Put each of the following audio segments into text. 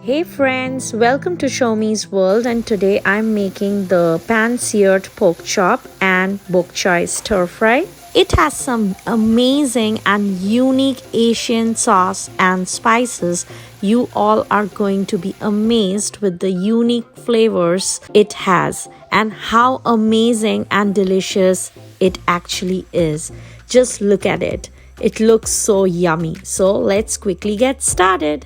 Hey friends, welcome to Show Me's World, and today I'm making the pan-seared pork chop and bok choy stir fry. It has some amazing and unique Asian sauce and spices. You all are going to be amazed with the unique flavors it has and how amazing and delicious it actually is. Just look at it. It looks so yummy. So let's quickly get started.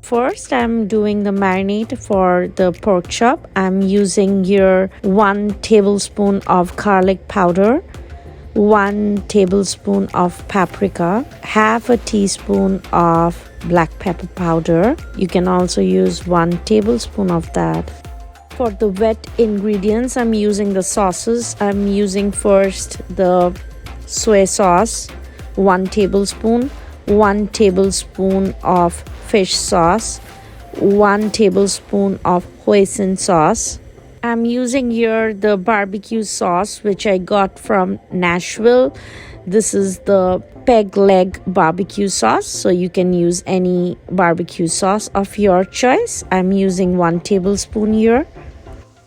First, I'm doing the marinade for the pork chop. I'm using here 1 tablespoon of garlic powder, 1 tablespoon of paprika, half a teaspoon of black pepper powder. You can also use 1 tablespoon of that. For the wet ingredients, I'm using the sauces. I'm using first the soy sauce, 1 tablespoon, 1 tablespoon of fish sauce, 1 tablespoon of hoisin sauce. I'm using here the barbecue sauce which I got from Nashville. This is the peg leg barbecue sauce, so you can use any barbecue sauce of your choice. I'm using 1 tablespoon here.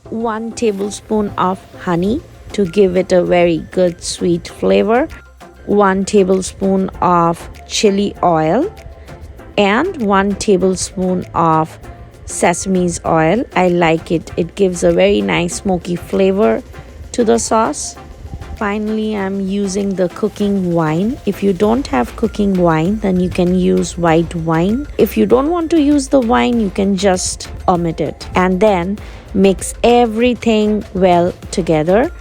1 tablespoon of honey to give it a very good sweet flavor. 1 tablespoon of chili oil and 1 tablespoon of sesame oil. I like it. It gives a very nice smoky flavor to the sauce. Finally, I'm using the cooking wine. If you don't have cooking wine, then you can use white wine. If you don't want to use the wine, you can just omit it. And then mix everything well together.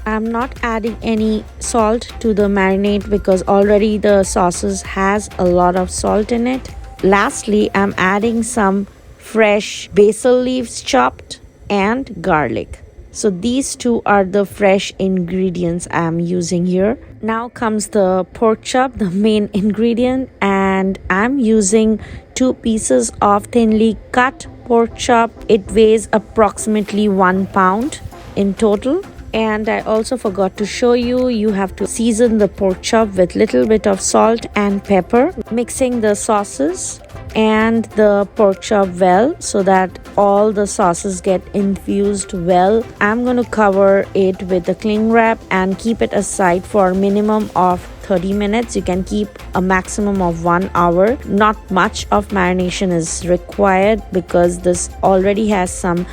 I'm not adding any salt to the marinade because already the sauces has a lot of salt in it. Lastly, I'm adding some fresh basil leaves chopped and garlic. So these two are the fresh ingredients I'm using here. Now comes the pork chop, the main ingredient, and I'm using 2 pieces of thinly cut pork chop. It weighs approximately 1 pound in total. And I also forgot to show you, you have to season the pork chop with little bit of salt and pepper, mixing the sauces and the pork chop well so that all the sauces get infused well. I'm going to cover it with a cling wrap and keep it aside for a minimum of 30 minutes. You can keep a maximum of 1 hour. Not much of marination is required because this already has some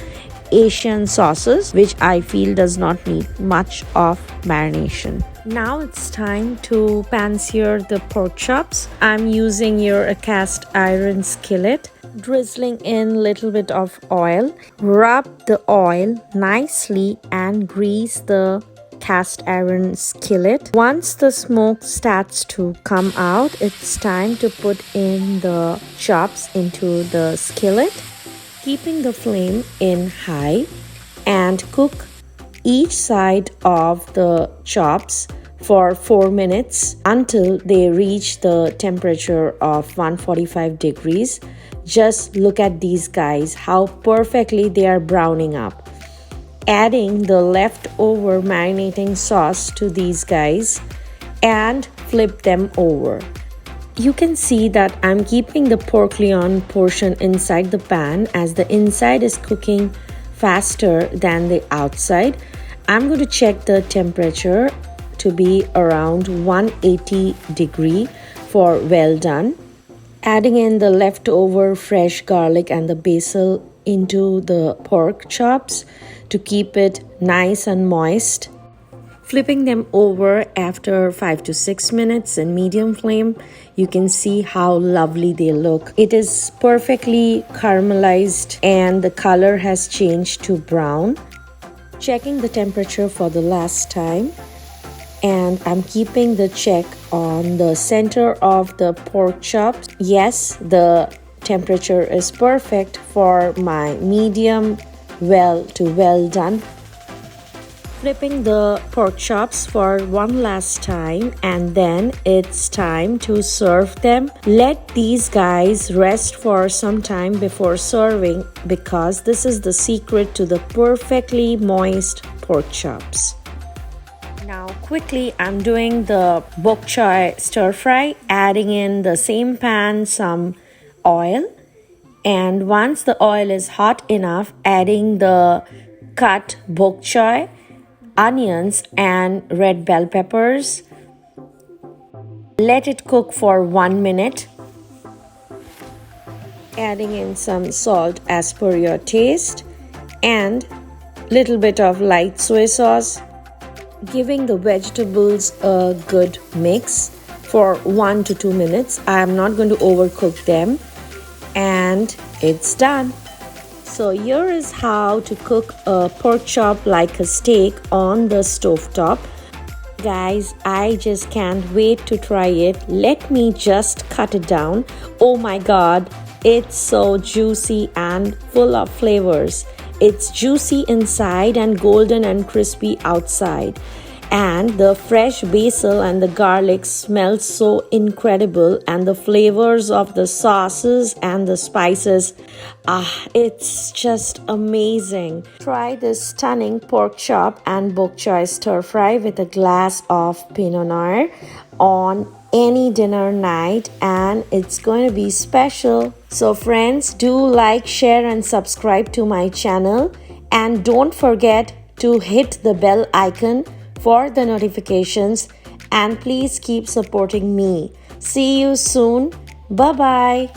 Asian sauces which I feel does not need much of marination. Now it's time to pan sear the pork chops. I'm using here a cast iron skillet, drizzling in little bit of oil. Rub the oil nicely and grease the cast iron skillet. Once the smoke starts to come out, it's time to put in the chops into the skillet, keeping the flame in high, and cook each side of the chops for 4 minutes until they reach the temperature of 145 degrees. Just look at these guys, how perfectly they are browning up. Adding the leftover marinating sauce to these guys and flip them over. You can see that I'm keeping the pork loin portion inside the pan as the inside is cooking faster than the outside. I'm going to check the temperature to be around 180 degree for well done. Adding in the leftover fresh garlic and the basil into the pork chops to keep it nice and moist. Flipping them over after 5 to 6 minutes in medium flame, you can see how lovely they look. It is perfectly caramelized and the color has changed to brown. Checking the temperature for the last time, and I'm keeping the check on the center of the pork chops. Yes, the temperature is perfect for my medium well to well done. Flipping the pork chops for one last time, and then it's time to serve them. Let these guys rest for some time before serving because this is the secret to the perfectly moist pork chops. Now quickly I'm doing the bok choy stir fry, adding in the same pan some oil And once the oil is hot enough, adding the cut bok choy, onions and red bell peppers. Let it cook for 1 minute. Adding in some salt as per your taste and little bit of light soy sauce. Giving the vegetables a good mix for 1 to 2 minutes. I am not going to overcook them, and it's done. So here is how to cook a pork chop like a steak on the stovetop. Guys, I just can't wait to try it. Let me just cut it down. Oh my god, it's so juicy and full of flavors. It's juicy inside and golden and crispy outside. And the fresh basil and the garlic smell so incredible, and the flavors of the sauces and the spices, it's just amazing. Try this stunning pork chop and bok choy stir fry with a glass of Pinot Noir on any dinner night, and it's going to be special. So friends, do like, share and subscribe to my channel, and don't forget to hit the bell icon for the notifications, and please keep supporting me. See you soon. Bye bye.